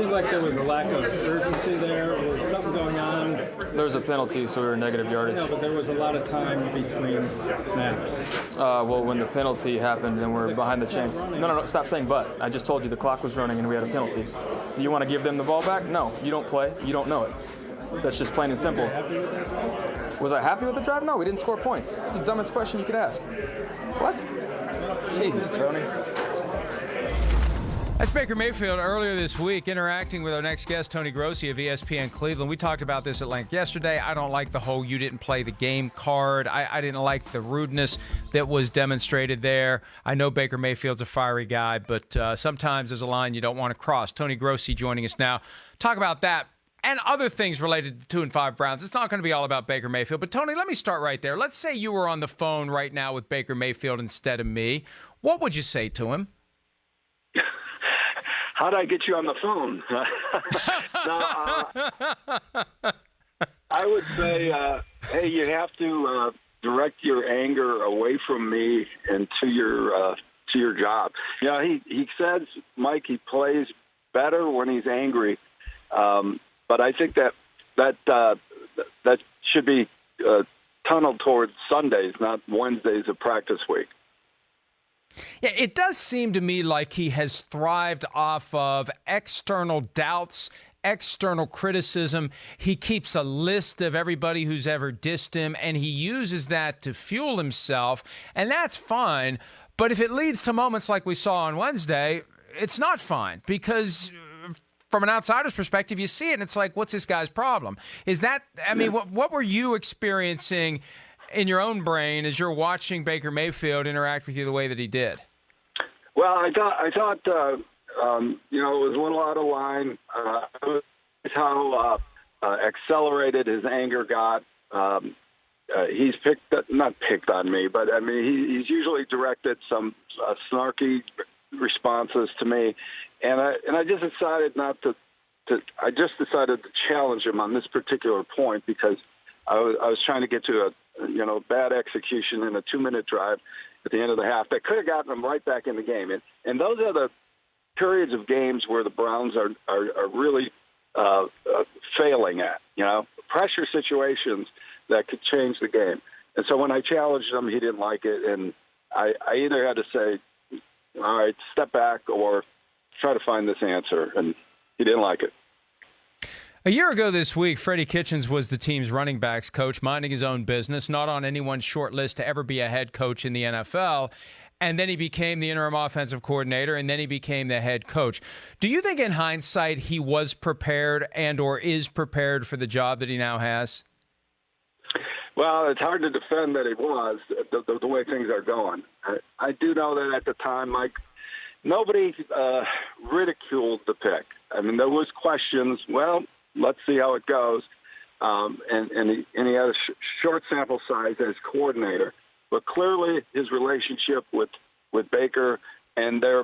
seemed like there was a lack of urgency there. Was something going on? There was a penalty, so we were negative yardage. No, but there was a lot of time between snaps. Well, when the penalty happened, then we're behind the chains. No, stop saying but. I just told you the clock was running and we had a penalty. You want to give them the ball back? No, you don't play. You don't know it. That's just plain and simple. Was I happy with the drive? No, we didn't score points. It's the dumbest question you could ask. What? Jesus, Tony. That's Baker Mayfield earlier this week interacting with our next guest, Tony Grossi of ESPN Cleveland. We talked about this at length yesterday. I don't like the whole you didn't play the game card. I didn't like the rudeness that was demonstrated there. I know Baker Mayfield's a fiery guy, but sometimes there's a line you don't want to cross. Tony Grossi joining us now. Talk about that and other things related to 2 and 5 Browns. It's not going to be all about Baker Mayfield. But, Tony, let me start right there. Let's say you were on the phone right now with Baker Mayfield instead of me. What would you say to him? How'd I get you on the phone? I would say, hey, you have to direct your anger away from me and to your job. You know, he says, Mike, he plays better when he's angry, but I think that should be tunneled towards Sundays, not Wednesdays of practice week. Yeah, it does seem to me like he has thrived off of external doubts, external criticism. He keeps a list of everybody who's ever dissed him, and he uses that to fuel himself, and that's fine. But if it leads to moments like we saw on Wednesday, it's not fine because from an outsider's perspective, you see it, and it's like, what's this guy's problem? Is that, I mean, what were you experiencing in your own brain as you're watching Baker Mayfield interact with you the way that he did? Well, I thought it was a little out of line. How accelerated his anger got. He's not picked on me, but I mean, he's usually directed some snarky responses to me, and I just decided I just decided to challenge him on this particular point because I was trying to get to a bad execution in a 2-minute drive at the end of the half that could have gotten them right back in the game. And those are the periods of games where the Browns are really failing at, pressure situations that could change the game. And so when I challenged him, he didn't like it. And I either had to say, all right, step back or try to find this answer. And he didn't like it. A year ago this week, Freddie Kitchens was the team's running backs coach, minding his own business, not on anyone's short list to ever be a head coach in the NFL. And then he became the interim offensive coordinator, and then he became the head coach. Do you think in hindsight he was prepared and or is prepared for the job that he now has? Well, it's hard to defend that he was, the way things are going. I do know that at the time, Mike, nobody ridiculed the pick. I mean, there was questions, well, let's see how it goes. And he had a short sample size as coordinator. But clearly his relationship with Baker and their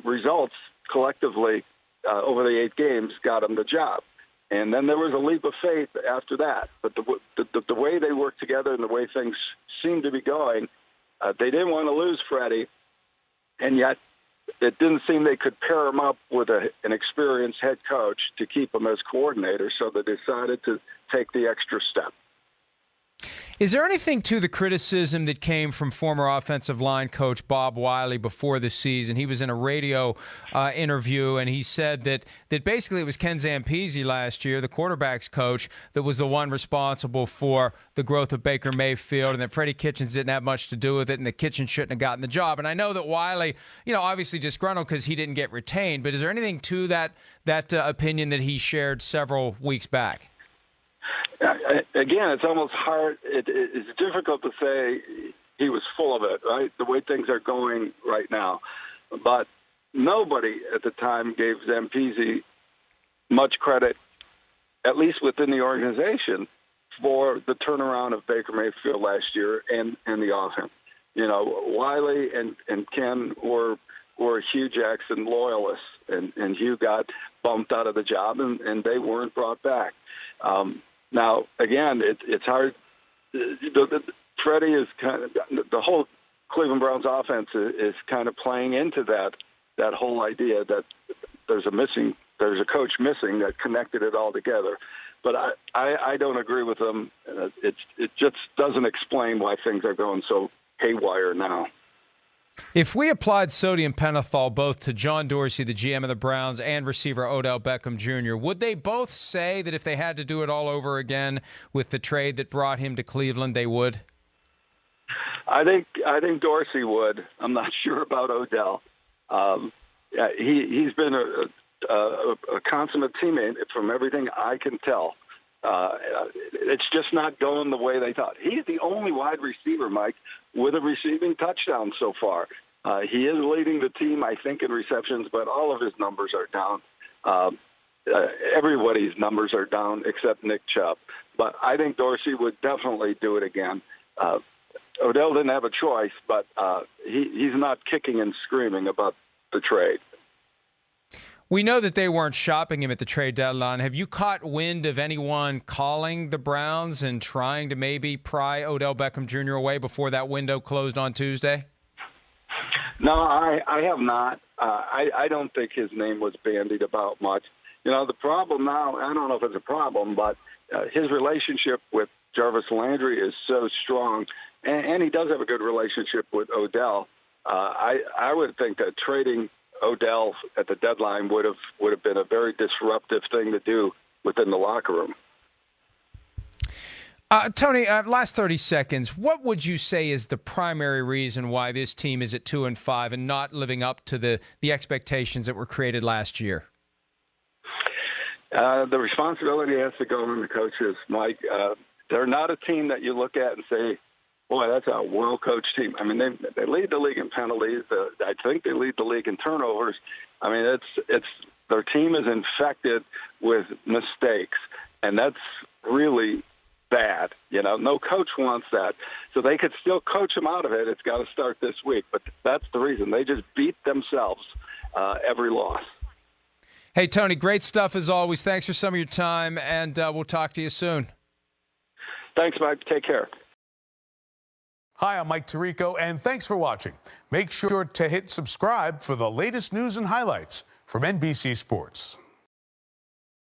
results collectively over the 8 games got him the job. And then there was a leap of faith after that. But the way they worked together and the way things seemed to be going, they didn't want to lose Freddie. And yet it didn't seem they could pair him up with an experienced head coach to keep him as coordinator, so they decided to take the extra step. Is there anything to the criticism that came from former offensive line coach Bob Wiley before the season? He was in a radio interview, and he said that basically it was Ken Zampese last year, the quarterback's coach, that was the one responsible for the growth of Baker Mayfield, and that Freddie Kitchens didn't have much to do with it, and that Kitchens shouldn't have gotten the job. And I know that Wiley, obviously disgruntled because he didn't get retained, but is there anything to that opinion that he shared several weeks back? Again, it's almost hard. It's difficult to say he was full of it, right? The way things are going right now. But nobody at the time gave Zampese much credit, at least within the organization, for the turnaround of Baker Mayfield last year and the offense. Wiley and Ken were Hugh Jackson loyalists, and Hugh got bumped out of the job, and they weren't brought back. Now, again, it's hard. Freddie is kind of the whole Cleveland Browns offense is kind of playing into that whole idea that there's a missing there's a coach missing that connected it all together. But I don't agree with them. It just doesn't explain why things are going so haywire now. If we applied sodium pentothal both to John Dorsey, the GM of the Browns, and receiver Odell Beckham Jr., would they both say that if they had to do it all over again with the trade that brought him to Cleveland, they would? I think Dorsey would. I'm not sure about Odell. He's been a consummate teammate from everything I can tell. It's just not going the way they thought. He's the only wide receiver, Mike, with a receiving touchdown so far. He is leading the team, I think, in receptions, but all of his numbers are down. Everybody's numbers are down except Nick Chubb. But I think Dorsey would definitely do it again. Odell didn't have a choice, but he's not kicking and screaming about the trade. We know that they weren't shopping him at the trade deadline. Have you caught wind of anyone calling the Browns and trying to maybe pry Odell Beckham Jr. away before that window closed on Tuesday? No, I have not. I don't think his name was bandied about much. You know, the problem now, I don't know if it's a problem, but his relationship with Jarvis Landry is so strong, and he does have a good relationship with Odell. I would think that trading Odell at the deadline would have been a very disruptive thing to do within the locker room. Tony, last 30 seconds. What would you say is the primary reason why this team is at 2-5 and not living up to the expectations that were created last year? The responsibility has to go on the coaches, Mike. They're not a team that you look at and say, boy, that's a well-coached team. I mean, they lead the league in penalties. I think they lead the league in turnovers. I mean, it's their team is infected with mistakes, and that's really bad. You know, no coach wants that. So they could still coach them out of it. It's got to start this week. But that's the reason. They just beat themselves every loss. Hey, Tony, great stuff as always. Thanks for some of your time, and we'll talk to you soon. Thanks, Mike. Take care. Hi, I'm Mike Tirico, and thanks for watching. Make sure to hit subscribe for the latest news and highlights from NBC Sports.